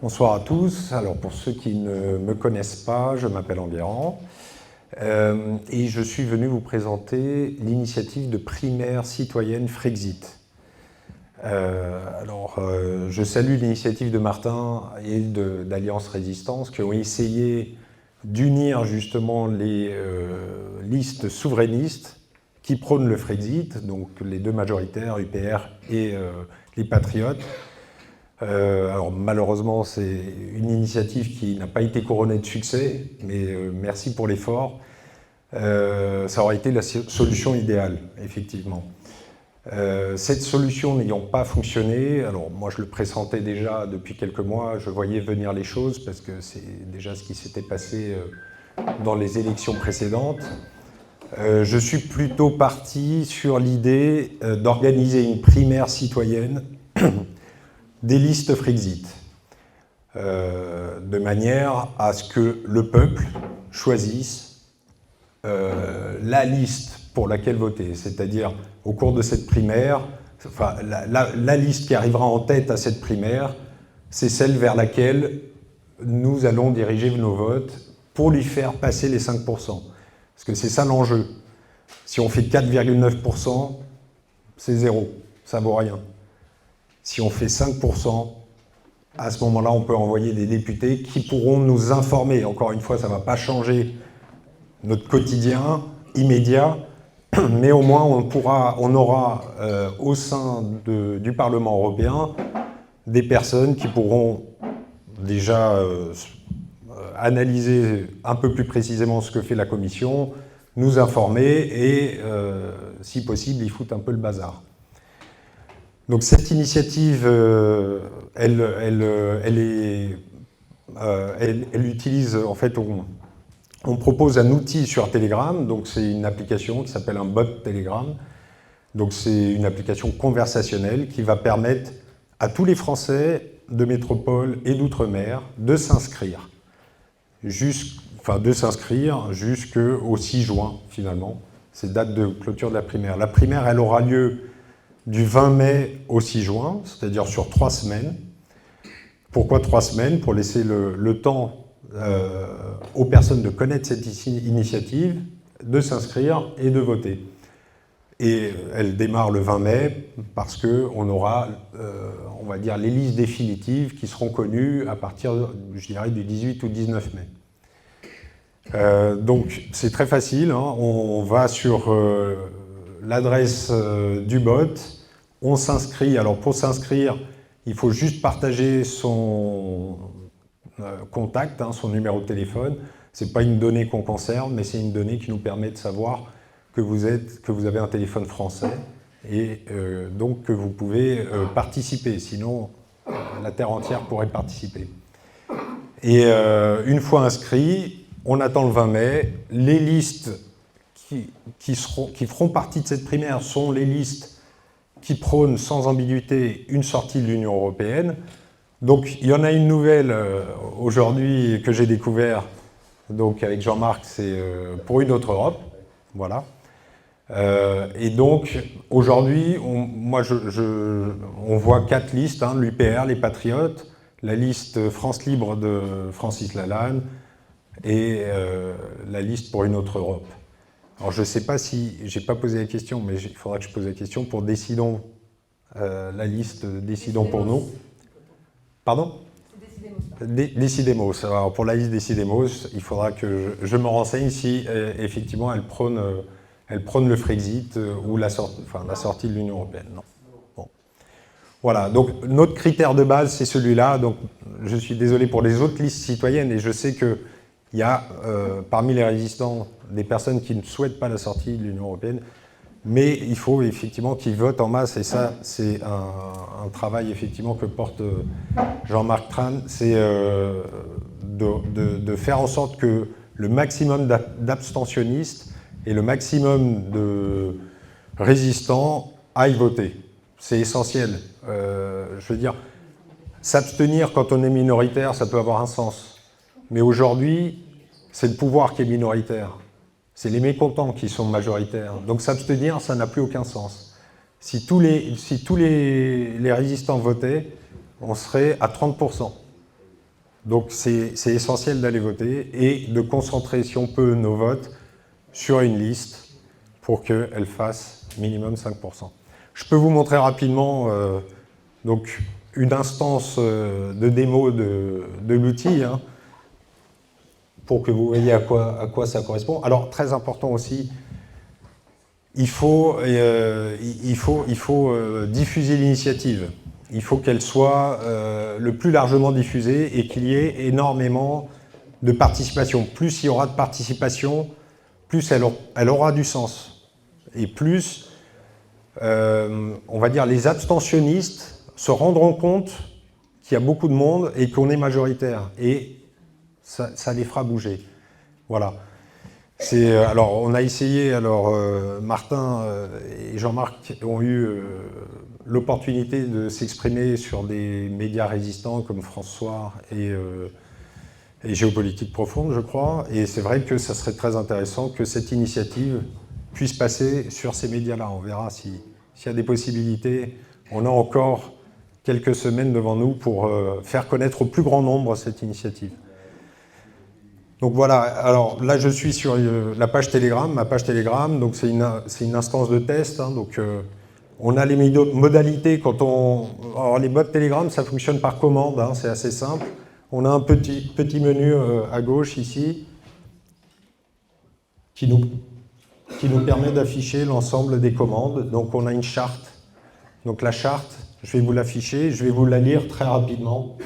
Bonsoir à tous. Alors pour ceux qui ne me connaissent pas, je m'appelle Enguerrand et je suis venu vous présenter l'initiative de primaire citoyenne Frexit. Je salue l'initiative de Martin et d'Alliance Résistance qui ont essayé d'unir justement les listes souverainistes qui prônent le Frexit, donc les deux majoritaires, UPR et les Patriotes. Alors malheureusement, c'est une initiative qui n'a pas été couronnée de succès, mais merci pour l'effort. Ça aurait été la solution idéale, effectivement. Cette solution n'ayant pas fonctionné, alors moi je le pressentais déjà depuis quelques mois, je voyais venir les choses parce que c'est déjà ce qui s'était passé dans les élections précédentes. Je suis plutôt parti sur l'idée d'organiser une primaire citoyenne des listes Frexit, de manière à ce que le peuple choisisse la liste pour laquelle voter, c'est-à-dire au cours de cette primaire, enfin, la liste qui arrivera en tête à cette primaire, c'est celle vers laquelle nous allons diriger nos votes pour lui faire passer les 5%. Parce que c'est ça l'enjeu. Si on fait 4,9%, c'est zéro, ça vaut rien. Si on fait 5%, à ce moment-là, on peut envoyer des députés qui pourront nous informer. Encore une fois, ça ne va pas changer notre quotidien immédiat, mais au moins on aura au sein du Parlement européen des personnes qui pourront déjà analyser un peu plus précisément ce que fait la Commission, nous informer et, si possible, y foutre un peu le bazar. Donc cette initiative, elle utilise, en fait, on propose un outil sur Telegram, donc c'est une application qui s'appelle un bot Telegram. Donc c'est une application conversationnelle qui va permettre à tous les Français de métropole et d'outre-mer de s'inscrire. Jusqu'au 6 juin, finalement. C'est date de clôture de la primaire. La primaire, elle aura lieu du 20 mai au 6 juin, c'est-à-dire sur 3 semaines. Pourquoi 3 semaines? Pour laisser le temps aux personnes de connaître cette initiative, de s'inscrire et de voter. Et elle démarre le 20 mai parce qu'on aura, on va dire, les listes définitives qui seront connues à partir, je dirais, du 18 ou 19 mai. Donc c'est très facile, hein. On va sur l'adresse du bot, on s'inscrit. Alors pour s'inscrire, il faut juste partager son contact, hein, son numéro de téléphone. Ce n'est pas une donnée qu'on conserve, mais c'est une donnée qui nous permet de savoir que vous avez un téléphone français et donc que vous pouvez participer. Sinon, la Terre entière pourrait participer. Et une fois inscrit, on attend le 20 mai. Les listes qui feront partie de cette primaire sont les listes qui prônent sans ambiguïté une sortie de l'Union européenne. Donc il y en a une nouvelle aujourd'hui que j'ai découvert donc avec Jean-Marc, c'est pour une autre Europe. Voilà. Et donc aujourd'hui, on voit 4 listes, hein, l'UPR, les Patriotes, la liste France Libre de Francis Lalanne et la liste pour une autre Europe. Alors je ne sais pas si, j'ai pas posé la question, mais il faudra que je pose la question pour Décidons, la liste Décidons pour nous. Pardon ? Décidemos. Alors pour la liste Décidemos, il faudra que je me renseigne si effectivement elle prône le Frexit ou la sortie de l'Union européenne. Non. Bon. Voilà, donc notre critère de base c'est celui-là. Donc je suis désolé pour les autres listes citoyennes et je sais qu'il y a parmi les résistants des personnes qui ne souhaitent pas la sortie de l'Union européenne, mais il faut effectivement qu'ils votent en masse, et ça c'est un travail effectivement que porte Jean-Marc Tran, c'est de faire en sorte que le maximum d'abstentionnistes et le maximum de résistants aillent voter. C'est essentiel. Je veux dire, s'abstenir quand on est minoritaire, ça peut avoir un sens. Mais aujourd'hui, c'est le pouvoir qui est minoritaire. C'est les mécontents qui sont majoritaires. Donc s'abstenir, ça n'a plus aucun sens. Si tous les résistants votaient, on serait à 30%. Donc c'est essentiel d'aller voter et de concentrer, si on peut, nos votes sur une liste pour qu'elle fasse minimum 5%. Je peux vous montrer rapidement donc une instance de démo de l'outil, hein, pour que vous voyez à quoi ça correspond. Alors, très important aussi, il faut diffuser l'initiative. Il faut qu'elle soit le plus largement diffusée et qu'il y ait énormément de participation. Plus il y aura de participation, plus elle aura du sens. Et plus, on va dire, les abstentionnistes se rendront compte qu'il y a beaucoup de monde et qu'on est majoritaire. Et ça les fera bouger. Voilà. Alors, on a essayé, Martin et Jean-Marc ont eu l'opportunité de s'exprimer sur des médias résistants comme François et Géopolitique Profonde, je crois. Et c'est vrai que ça serait très intéressant que cette initiative puisse passer sur ces médias-là. On verra s'il y a des possibilités. On a encore quelques semaines devant nous pour faire connaître au plus grand nombre cette initiative. Donc voilà, alors là je suis sur la page Telegram, ma page Telegram, donc c'est une instance de test, hein, donc on a les modalités quand on... Alors les bots Telegram, ça fonctionne par commande, hein, c'est assez simple. On a un petit menu à gauche ici qui nous permet d'afficher l'ensemble des commandes. Donc on a une charte. Donc la charte, je vais vous l'afficher, je vais vous la lire très rapidement.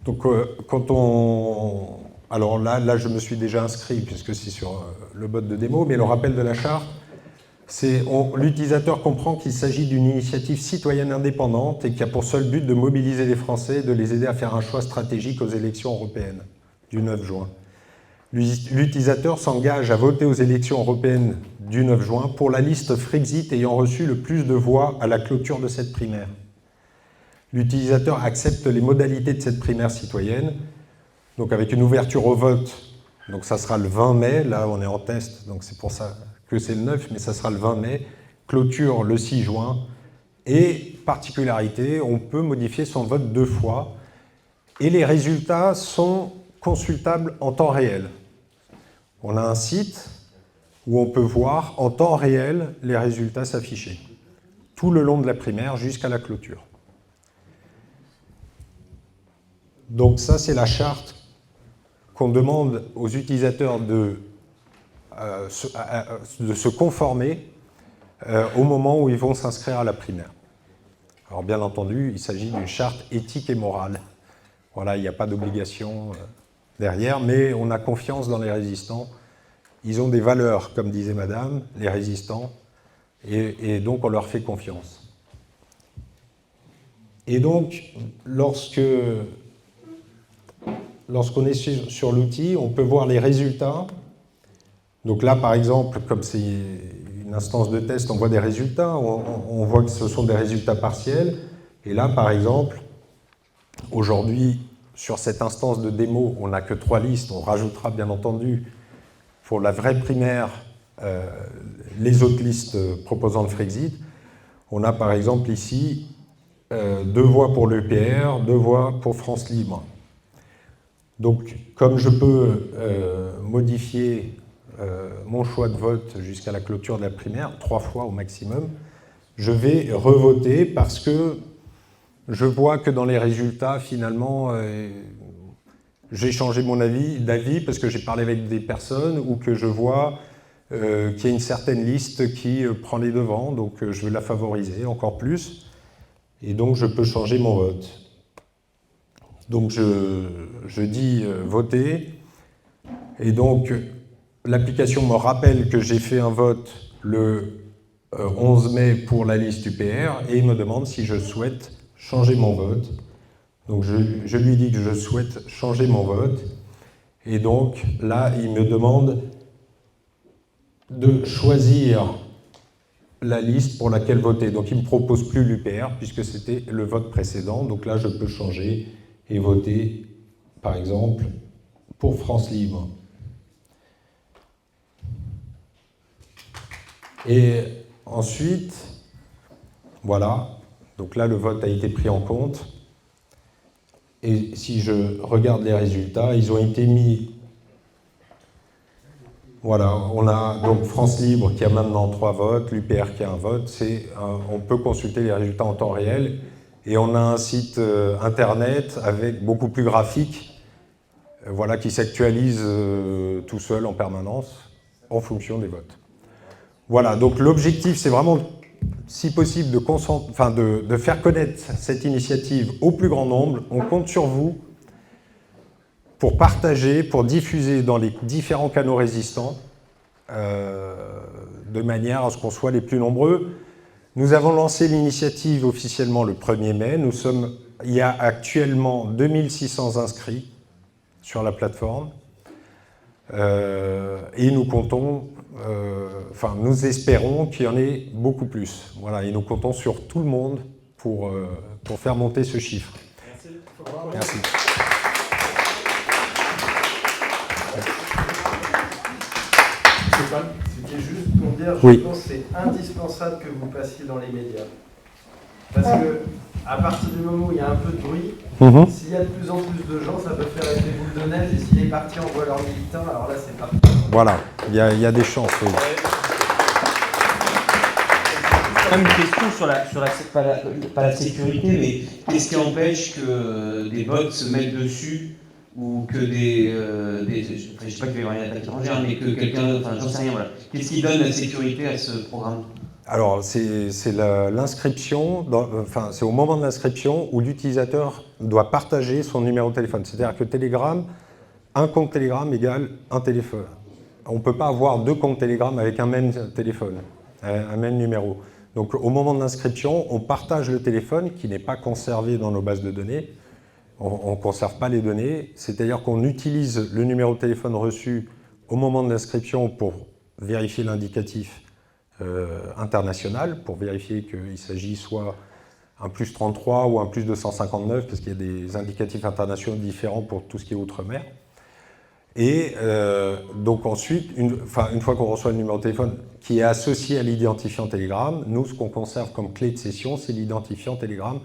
Donc, quand on... Alors là, je me suis déjà inscrit, puisque c'est sur le bot de démo, mais le rappel de la charte, c'est l'utilisateur comprend qu'il s'agit d'une initiative citoyenne indépendante et qui a pour seul but de mobiliser les Français et de les aider à faire un choix stratégique aux élections européennes du 9 juin. L'utilisateur s'engage à voter aux élections européennes du 9 juin pour la liste Frexit ayant reçu le plus de voix à la clôture de cette primaire. L'utilisateur accepte les modalités de cette primaire citoyenne, donc avec une ouverture au vote, donc ça sera le 20 mai, là on est en test, donc c'est pour ça que c'est le 9, mais ça sera le 20 mai, clôture le 6 juin, et particularité, on peut modifier son vote 2 fois, et les résultats sont consultables en temps réel. On a un site où on peut voir en temps réel les résultats s'afficher, tout le long de la primaire jusqu'à la clôture. Donc ça, c'est la charte qu'on demande aux utilisateurs de se conformer au moment où ils vont s'inscrire à la primaire. Alors bien entendu, il s'agit d'une charte éthique et morale. Voilà, il n'y a pas d'obligation derrière, mais on a confiance dans les résistants. Ils ont des valeurs, comme disait Madame, les résistants, et donc on leur fait confiance. Et donc, lorsqu'on est sur l'outil, on peut voir les résultats. Donc là, par exemple, comme c'est une instance de test, on voit des résultats. On voit que ce sont des résultats partiels. Et là, par exemple, aujourd'hui, sur cette instance de démo, on n'a que 3 listes. On rajoutera, bien entendu, pour la vraie primaire, les autres listes proposant le Frexit. On a, par exemple, ici, 2 voix pour l'EPR, 2 voix pour France Libre. Donc, comme je peux modifier mon choix de vote jusqu'à la clôture de la primaire, 3 fois au maximum, je vais revoter parce que je vois que dans les résultats, finalement, j'ai changé mon d'avis parce que j'ai parlé avec des personnes ou que je vois qu'il y a une certaine liste qui prend les devants, donc je vais la favoriser encore plus, et donc je peux changer mon vote. Donc je dis voter, et donc l'application me rappelle que j'ai fait un vote le 11 mai pour la liste UPR, et il me demande si je souhaite changer mon vote. Donc je lui dis que je souhaite changer mon vote, et donc là il me demande de choisir la liste pour laquelle voter. Donc il ne me propose plus l'UPR puisque c'était le vote précédent, donc là je peux changer et voter, par exemple, pour France Libre. Et ensuite, voilà, Donc là, le vote a été pris en compte. Et si je regarde les résultats, ils ont été mis... Voilà, on a donc France Libre qui a maintenant 3 votes, l'UPR qui a un vote. On peut consulter les résultats en temps réel. Et on a un site internet avec beaucoup plus graphique, voilà, qui s'actualise tout seul en permanence en fonction des votes. Voilà, donc l'objectif, c'est vraiment, si possible, de faire connaître cette initiative au plus grand nombre. On compte sur vous pour partager, pour diffuser dans les différents canaux résistants, de manière à ce qu'on soit les plus nombreux. Nous avons lancé l'initiative officiellement le 1er mai. Il y a actuellement 2600 inscrits sur la plateforme. Et nous comptons, nous espérons qu'il y en ait beaucoup plus. Voilà, et nous comptons sur tout le monde pour faire monter ce chiffre. Merci. Merci. C'était juste pour dire, je pense que c'est indispensable que vous passiez dans les médias. Parce que, à partir du moment où il y a un peu de bruit, s'il y a de plus en plus de gens, ça peut faire effet boule de neige, et si les partis envoient leurs militants, alors là, c'est parti. Voilà, il y a des chances. Oui. Une question sur pas la sécurité, mais qu'est-ce qui empêche que des bots se mettent dessus ou que je ne sais pas qu'il va y avoir une attaque étrangère, mais que quelqu'un, j'en sais rien, voilà. Qu'est-ce qui donne la sécurité à ce programme? Alors, c'est l'inscription, c'est au moment de l'inscription où l'utilisateur doit partager son numéro de téléphone. C'est-à-dire que Telegram, un compte Telegram égale un téléphone. On ne peut pas avoir 2 comptes Telegram avec un même téléphone, un même numéro. Donc, au moment de l'inscription, on partage le téléphone qui n'est pas conservé dans nos bases de données. On ne conserve pas les données, c'est-à-dire qu'on utilise le numéro de téléphone reçu au moment de l'inscription pour vérifier l'indicatif international, pour vérifier qu'il s'agit soit un plus 33 ou un plus 259, parce qu'il y a des indicatifs internationaux différents pour tout ce qui est outre-mer. Et donc ensuite, une fois qu'on reçoit le numéro de téléphone qui est associé à l'identifiant Telegram, nous, ce qu'on conserve comme clé de session, c'est l'identifiant Telegram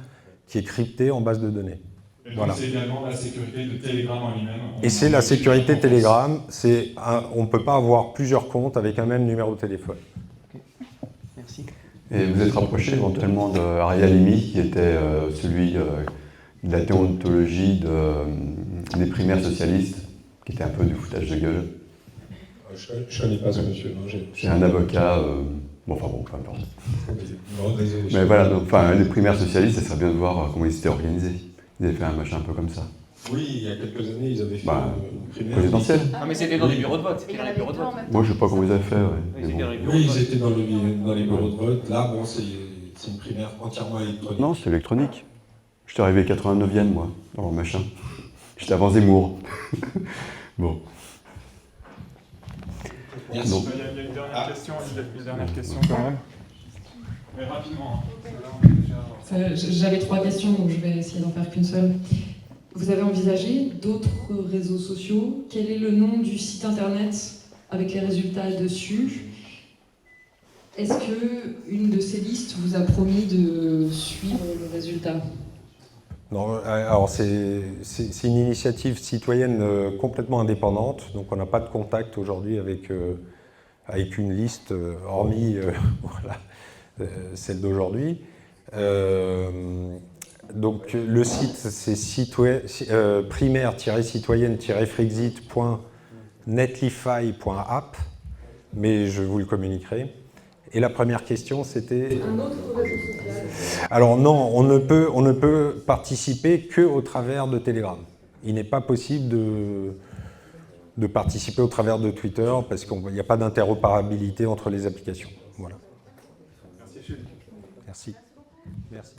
qui est crypté en base de données. Et donc voilà. C'est également la sécurité de Telegram en lui-même. Et c'est la sécurité Telegram. On ne peut pas avoir plusieurs comptes avec un même numéro de téléphone. Merci. Et vous êtes rapproché éventuellement de Ariel Halimi, qui était celui de la déontologie des primaires socialistes, qui était un peu du foutage de gueule. Je ne connais pas ce monsieur. C'est un avocat, peu importe. Non, désolé. Mais voilà, donc, les primaires socialistes, ça serait bien de voir comment ils s'étaient organisés. Ils avaient fait un machin un peu comme ça. Oui, il y a quelques années, ils avaient fait une primaire présidentielle. Ah, mais c'était dans les bureaux de vote. Moi, je ne sais pas comment ils avaient fait. Ouais. Oui, ils étaient dans les bureaux de vote. Là, bon, c'est une primaire entièrement électronique. Non, c'est électronique. J'étais arrivé 89e, moi, dans le machin. J'étais avant Zemmour. Bon. Merci. Donc, il y a une dernière question, quand même. Mais rapidement. J'avais 3 questions, donc je vais essayer d'en faire qu'une seule. Vous avez envisagé d'autres réseaux sociaux? Quel est le nom du site internet avec les résultats dessus? Est-ce qu'une de ces listes vous a promis de suivre le résultat? Non, alors c'est une initiative citoyenne complètement indépendante, donc on n'a pas de contact aujourd'hui avec une liste, hormis celle d'aujourd'hui. Donc le site, c'est primaire-citoyenne-frexit.netlify.app, mais je vous le communiquerai. Et la première question, c'était... Un autre réseau social? Alors non, on ne peut participer qu'au travers de Telegram. Il n'est pas possible de participer au travers de Twitter parce qu'il n'y a pas d'interopérabilité entre les applications. Voilà. Merci Jules. Merci. Merci.